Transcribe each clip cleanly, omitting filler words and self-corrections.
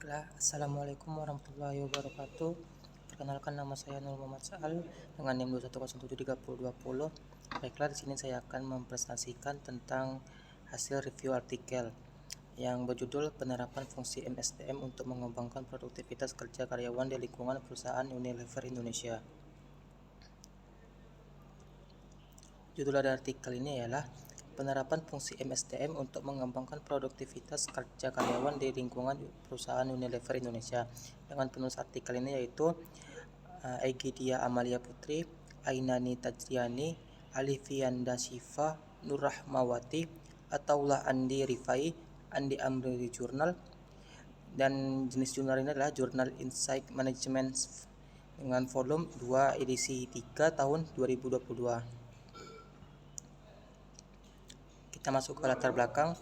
Baiklah, Assalamualaikum warahmatullahi wabarakatuh. Perkenalkan, nama saya Nur Muhammad Sa'al dengan NIM 210732020. Baiklah, di sini saya akan mempresentasikan tentang hasil review artikel yang berjudul Penerapan Fungsi MSDM untuk Mengembangkan Produktivitas Kerja Karyawan di Lingkungan Perusahaan Unilever Indonesia. Judul dari artikel ini ialah Penerapan Fungsi MSDM untuk Mengembangkan Produktivitas Kerja Karyawan di Lingkungan Perusahaan Unilever Indonesia. Dengan penulis artikel ini yaitu Egidya Amalia Putri, Ainani Tajriani, Alifianda Syifa, Nurrahmawati, Ataullah Andi Rifai, Andi Amri Jurnal, dan jenis jurnal ini adalah Jurnal Insight Management dengan volume 2 edisi 3 tahun 2022. Kita masuk ke latar belakang.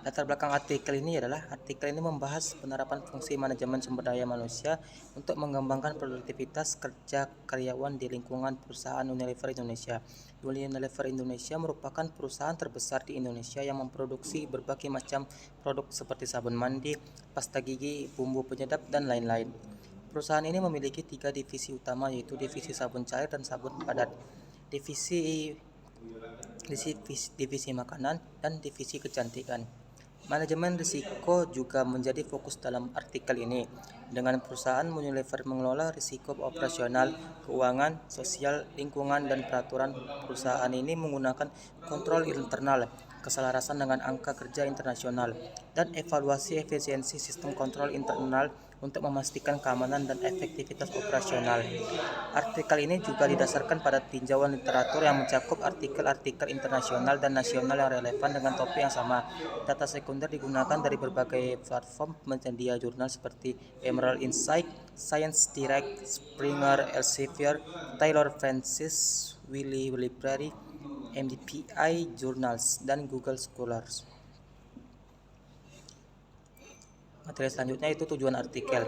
Latar belakang artikel ini adalah artikel ini membahas penerapan fungsi manajemen sumber daya manusia untuk mengembangkan produktivitas kerja karyawan di lingkungan perusahaan Unilever Indonesia. Unilever Indonesia merupakan perusahaan terbesar di Indonesia yang memproduksi berbagai macam produk seperti sabun mandi, pasta gigi, bumbu penyedap, dan lain-lain. Perusahaan ini memiliki 3 divisi utama, yaitu divisi sabun cair dan sabun padat, divisi makanan, dan divisi kecantikan. Manajemen risiko juga menjadi fokus dalam artikel ini. Dengan perusahaan Unilever mengelola risiko operasional, keuangan, sosial, lingkungan, dan peraturan. Perusahaan ini menggunakan kontrol internal, keselarasan dengan angka kerja internasional, dan evaluasi efisiensi sistem kontrol internal untuk memastikan keamanan dan efektivitas operasional. Artikel ini juga didasarkan pada tinjauan literatur yang mencakup artikel-artikel internasional dan nasional yang relevan dengan topik yang sama. Data sekunder digunakan dari berbagai platform penyedia jurnal seperti Emerald Insight, Science Direct, Springer Elsevier, Taylor Francis, Wiley Library, MDPI Journals, dan Google Scholars. Materi selanjutnya itu tujuan artikel.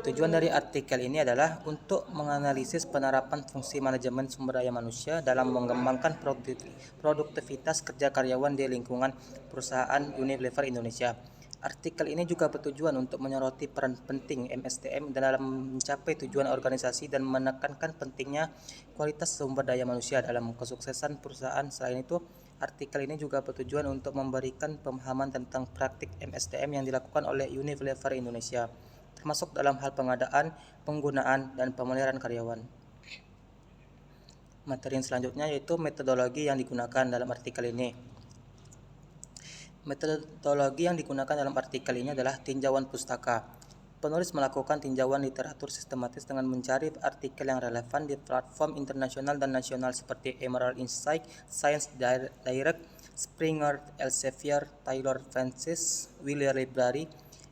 Tujuan dari artikel ini adalah untuk menganalisis penerapan fungsi manajemen sumber daya manusia dalam mengembangkan produktivitas kerja karyawan di lingkungan perusahaan Unilever Indonesia. Artikel ini juga bertujuan untuk menyoroti peran penting MSDM dalam mencapai tujuan organisasi dan menekankan pentingnya kualitas sumber daya manusia dalam kesuksesan perusahaan. Selain itu, artikel ini juga bertujuan untuk memberikan pemahaman tentang praktik MSDM yang dilakukan oleh Unilever Indonesia, termasuk dalam hal pengadaan, penggunaan, dan pemeliharaan karyawan. Materi yang selanjutnya yaitu metodologi yang digunakan dalam artikel ini. Metodologi yang digunakan dalam artikel ini adalah tinjauan pustaka. Penulis melakukan tinjauan literatur sistematis dengan mencari artikel yang relevan di platform internasional dan nasional seperti Emerald Insight, Science Direct, Springer Elsevier, Taylor Francis, Wiley Library,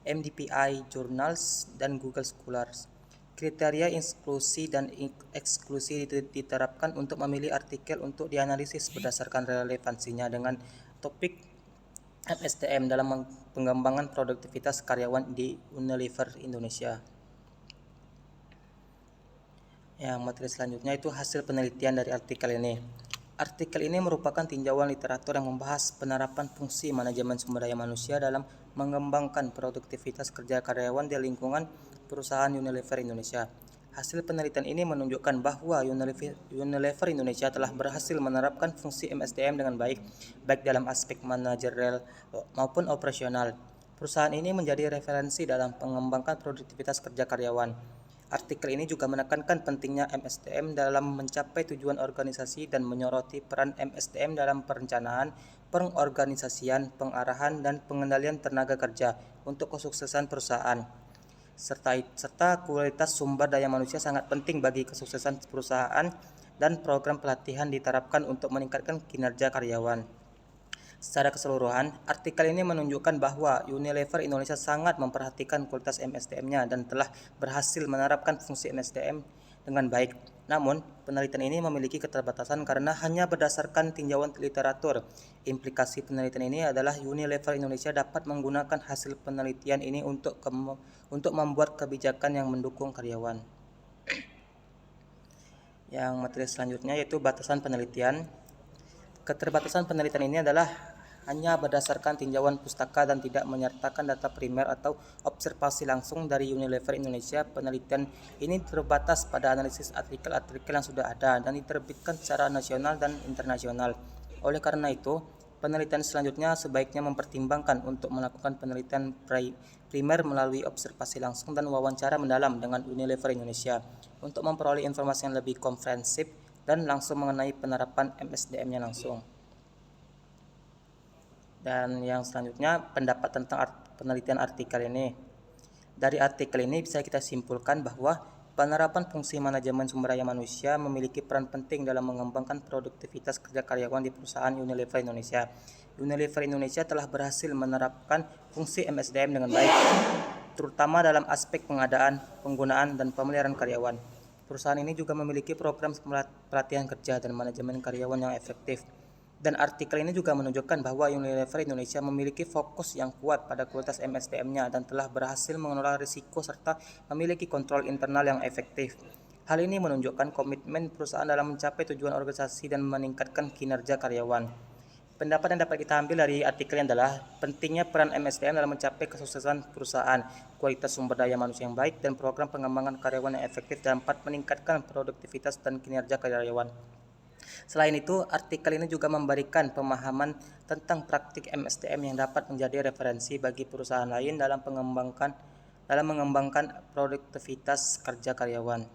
MDPI Journals, dan Google Scholars. Kriteria inklusi dan eksklusi diterapkan untuk memilih artikel untuk dianalisis berdasarkan relevansinya dengan topik MSDM dalam pengembangan produktivitas karyawan di Unilever Indonesia. Yang materi selanjutnya itu hasil penelitian dari artikel ini. Artikel ini merupakan tinjauan literatur yang membahas penerapan fungsi manajemen sumber daya manusia dalam mengembangkan produktivitas kerja karyawan di lingkungan perusahaan Unilever Indonesia. Hasil penelitian ini menunjukkan bahwa Unilever Indonesia telah berhasil menerapkan fungsi MSDM dengan baik dalam aspek manajerial maupun operasional. Perusahaan ini menjadi referensi dalam mengembangkan produktivitas kerja karyawan. Artikel ini juga menekankan pentingnya MSDM dalam mencapai tujuan organisasi dan menyoroti peran MSDM dalam perencanaan, pengorganisasian, pengarahan, dan pengendalian tenaga kerja untuk kesuksesan perusahaan. Serta kualitas sumber daya manusia sangat penting bagi kesuksesan perusahaan, dan program pelatihan diterapkan untuk meningkatkan kinerja karyawan. Secara keseluruhan, artikel ini menunjukkan bahwa Unilever Indonesia sangat memperhatikan kualitas MSDM-nya dan telah berhasil menerapkan fungsi MSDM dengan baik. Namun, penelitian ini memiliki keterbatasan karena hanya berdasarkan tinjauan literatur. Implikasi penelitian ini adalah Unilever Indonesia dapat menggunakan hasil penelitian ini untuk membuat kebijakan yang mendukung karyawan. Yang materi selanjutnya yaitu batasan penelitian. Keterbatasan penelitian ini adalah hanya berdasarkan tinjauan pustaka dan tidak menyertakan data primer atau observasi langsung dari Unilever Indonesia. Penelitian ini terbatas pada analisis artikel-artikel yang sudah ada dan diterbitkan secara nasional dan internasional. Oleh karena itu, penelitian selanjutnya sebaiknya mempertimbangkan untuk melakukan penelitian primer melalui observasi langsung dan wawancara mendalam dengan Unilever Indonesia untuk memperoleh informasi yang lebih komprehensif dan langsung mengenai penerapan MSDM-nya langsung. Dan yang selanjutnya, pendapat tentang penelitian artikel ini. Dari artikel ini bisa kita simpulkan bahwa penerapan fungsi manajemen sumber daya manusia memiliki peran penting dalam mengembangkan produktivitas kerja karyawan di perusahaan Unilever Indonesia. Unilever Indonesia telah berhasil menerapkan fungsi MSDM dengan baik, terutama dalam aspek pengadaan, penggunaan, dan pemeliharaan karyawan. Perusahaan ini juga memiliki program pelatihan kerja dan manajemen karyawan yang efektif. Dan artikel ini juga menunjukkan bahwa Unilever Indonesia memiliki fokus yang kuat pada kualitas MSDM-nya dan telah berhasil mengelola risiko serta memiliki kontrol internal yang efektif. Hal ini menunjukkan komitmen perusahaan dalam mencapai tujuan organisasi dan meningkatkan kinerja karyawan. Pendapat yang dapat kita ambil dari artikel ini adalah pentingnya peran MSDM dalam mencapai kesuksesan perusahaan, kualitas sumber daya manusia yang baik, dan program pengembangan karyawan yang efektif dapat meningkatkan produktivitas dan kinerja karyawan. Selain itu, artikel ini juga memberikan pemahaman tentang praktik MSDM yang dapat menjadi referensi bagi perusahaan lain dalam mengembangkan produktivitas kerja karyawan.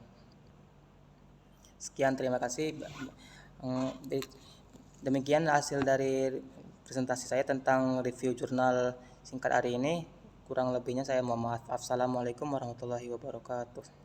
Sekian, terima kasih. Demikian hasil dari presentasi saya tentang review jurnal singkat hari ini. Kurang lebihnya saya mohon maaf. Assalamualaikum warahmatullahi wabarakatuh.